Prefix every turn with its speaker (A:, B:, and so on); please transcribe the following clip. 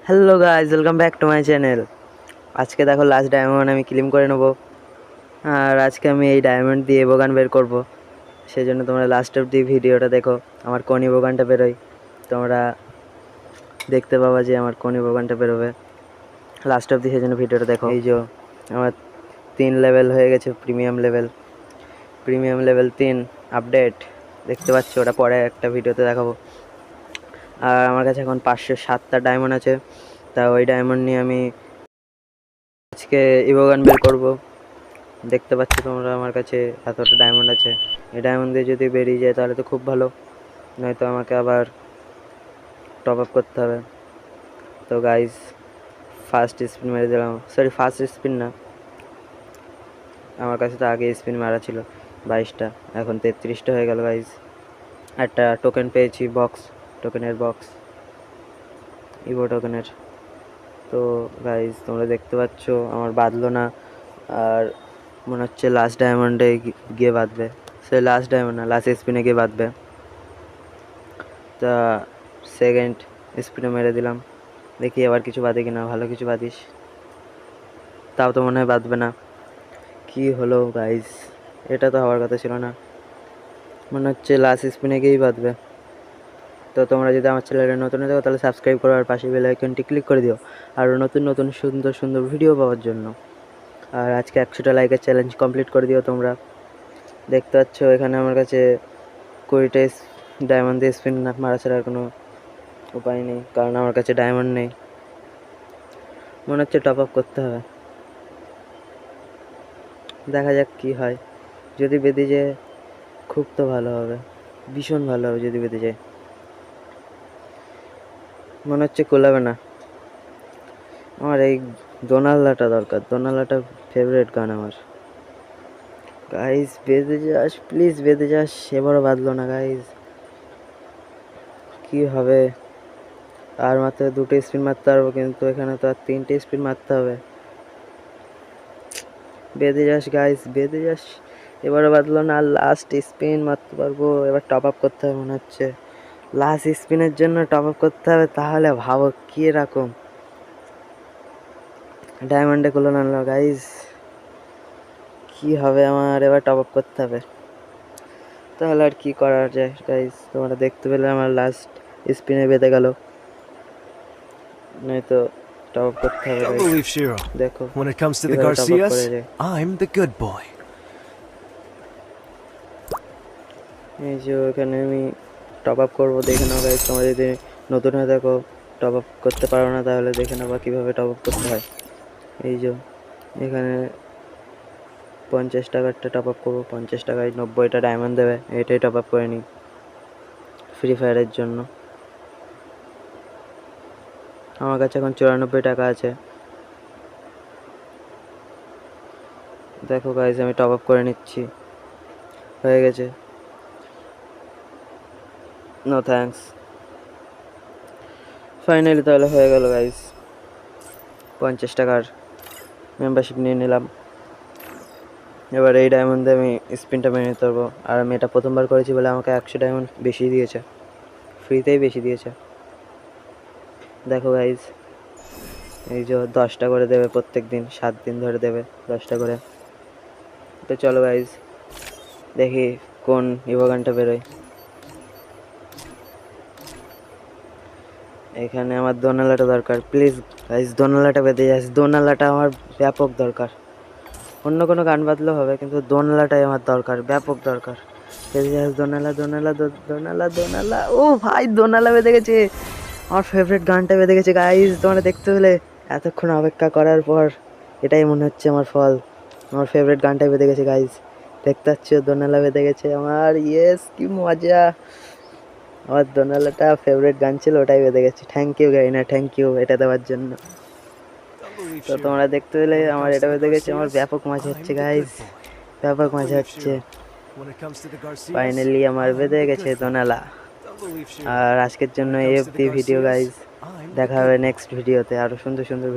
A: Hello guys, welcome back to my channel. আজকে দেখো last diamond আমি ক্লেম করে নেবো। আর আজকে আমি এই ডায়মন্ড দিয়ে ইবোগান বের করব। সেই জন্য তোমরা লাস্ট অব্দি ভিডিওটা দেখো, আমার কোন ইবোগানটা বেরোয় তোমরা দেখতে পাবা যে আমার কোন ইবোগানটা বেরোবে লাস্ট অব্দি। সেই জন্য ভিডিওটা দেখো। এই যে আমার 3 লেভেল হয়ে গেছে, প্রিমিয়াম লেভেল 3 আপডেট দেখতে পাচ্ছ, ওটা পরে একটা ভিডিওতে দেখাবো। আর আমার কাছে এখন 507টা ডায়মন্ড আছে, তা ওই ডায়মন্ড নিয়ে আমি আজকে ইবোগান বের করব। দেখতে পাচ্ছ তোমরা আমার কাছে এতটা ডায়মন্ড আছে। এই ডায়মন্ড দিয়ে যদি বেরিয়ে যায় তাহলে তো খুব ভালো, নয়তো আমাকে আবার টপ আপ করতে হবে। তো গাইজ ফার্স্ট স্পিন মেরে দিলাম, সরি ফার্স্ট স্পিন না, আমার কাছে তো আগে স্পিন মারা ছিল 22টা, এখন 33টা হয়ে গেল গাইজ। একটা টোকেন পেয়েছি, টোকেনের বক্স, ইভো টোকেনের। তো গাইজ তোমরা দেখতে পাচ্ছ আমার বাঁধলো না, আর মনে হচ্ছে লাস্ট ডায়মন্ডে গিয়ে বাঁধবে। সে লাস্ট ডায়মন্ড না, লাস্ট স্পিনে গিয়ে বাঁধবে। তা সেকেন্ড স্পিনে মেরে দিলাম, দেখি আবার কিছু বাঁধে কিনা। ভালো কিছু বাঁধিস, তাও তো মনে হয় বাঁধবে না। কি হলো গাইজ, এটা তো হওয়ার কথা ছিল না, মনে হচ্ছে লাস্ট স্পিনে গিয়েই বাঁধবে। তো তোমরা যদি আমার চ্যানেলে নতুন হয়ে থাকো তাহলে সাবস্ক্রাইব করো আর পাশে বেল আইকনটি ক্লিক করে দিও আরও নতুন নতুন সুন্দর সুন্দর ভিডিও পাওয়ার জন্য। আর আজকে 100টা লাইকের চ্যালেঞ্জ কমপ্লিট করে দিও তোমরা। দেখতে পাচ্ছ এখানে আমার কাছে 20টা ডায়মন্ড দিয়ে স্পিন মারা ছাড়া আর কোনো উপায় নেই, কারণ আমার কাছে ডায়মন্ড নেই। মনে হচ্ছে টপ আপ করতে হবে, দেখা যাক কি হয়। যদি বেঁধে যায় খুব তো ভালো হবে, ভীষণ ভালো হবে যদি বেঁধে যায়। মনে হচ্ছে কোলাবে না। আমার এই দোনাল্লাটা দরকার, দোনাল্লাটা ফেভারিট গান আমার। গাইজ বেঁধে যাস, প্লিজ বেঁধে যাস। এবারও বাঁধলো না গাইজ, কি হবে। আর মাত্র 2টো স্পিন মারতে পারবো, কিন্তু এখানে তো আর 3টে স্পিন মারতে হবে। বেঁধে যাস গাইজ, বেঁধে যাস। এবারও বাঁধলো না, লাস্ট স্পিন মারতে পারবো। এবার টপ আপ করতে হবে মনে হচ্ছে, লাস্ট স্পিনের জন্য টপ আপ করতে হবে। তাহলে ভাবো কি এরকম ডায়মন্ডে গুলো আনলো গাইজ, কি হবে আমার। এবার টপ আপ করতে হবে, তাহলে আর কি করার যায় গাইজ। তোমরা দেখতে পেলে আমার লাস্ট স্পিনে বেঁধে গেল, নয়তো টপ আপ করতে হবে গাইজ। দেখো
B: When it comes to the
A: কিভাবে টপ আপ
B: Garcias,
A: করে যায়।
B: I'm the good boy.
A: এই যে ওখানে আমি টপ আপ করবো, দেখে নাও গাইজ। তোমরা যদি নতুন হয়ে থাকো, টপ আপ করতে পারো না, তাহলে দেখে নেবা কীভাবে টপ আপ করতে হয়। এই যে এখানে 50 টাকারটা টপ আপ করবো, 50 টাকায় 90টা ডায়মন্ড দেবে। এটাই টপ আপ করে নিই ফ্রি ফায়ারের জন্য। আমার কাছে এখন 94 টাকা আছে। দেখো গাইজ আমি টপ আপ করে নিচ্ছি, হয়ে গেছে। No thanks. ফাইনালি তাহলে হয়ে গেল গাইজ, 50 টাকার মেম্বারশিপ নিয়ে নিলাম। এবার এই ডায়মন্ডে আমি স্পিনটা মেরে নিতে পারবো। আর আমি এটা প্রথমবার করেছি বলে আমাকে 100 ডায়মন্ড বেশি দিয়েছে, ফ্রিতেই বেশি দিয়েছে। দেখো গাইজ, এই যে 10টা করে দেবে প্রত্যেক দিন, 7 দিন ধরে দেবে 10টা করে। তো চলো গাইজ দেখি কোন ইভোগানটা বেরোয়। এখানে আমার দোনালাটা দরকার, প্লিজ গাইজ দোনালাটা বেঁধে যাস। দোনালাটা আমার ব্যাপক দরকার, অন্য কোনো গান বাজলেও হবে, কিন্তু দোনালাটাই আমার দরকার, ব্যাপক দরকার। বেঁধে যাস দোনালা, দোনালা, দোনালা, দোনালা। ও ভাই দোনালা বেঁধে গেছে, আমার ফেভারিট গানটা বেঁধে গেছে গাইজ। তোমরা দেখতে পেলে এতক্ষণ অপেক্ষা করার পর এটাই মনে হচ্ছে আমার ফল। আমার ফেভারিট গানটাই বেঁধে গেছে গাইজ, দেখতে পাচ্ছ দোনালা বেঁধে গেছে আমার। ইয়েস, কি মজা। আমার দোনালাটা ফেভারিট গান ছিল, ওটাই বেঁধে গেছে। থ্যাংক ইউ গাইনা, থ্যাংক ইউ এটা দেওয়ার জন্য। তো তোমরা দেখতে পেলে আমার এটা বেঁধে গেছে, আমার ব্যাপক মজা হচ্ছে গাইজ, ব্যাপক মজা হচ্ছে। ফাইনালি আমার বেঁধে গেছে দোনালা। আর আজকের জন্য এই অবধি ভিডিও গাইজ, দেখা হবে নেক্সট ভিডিওতে আরও সুন্দর সুন্দর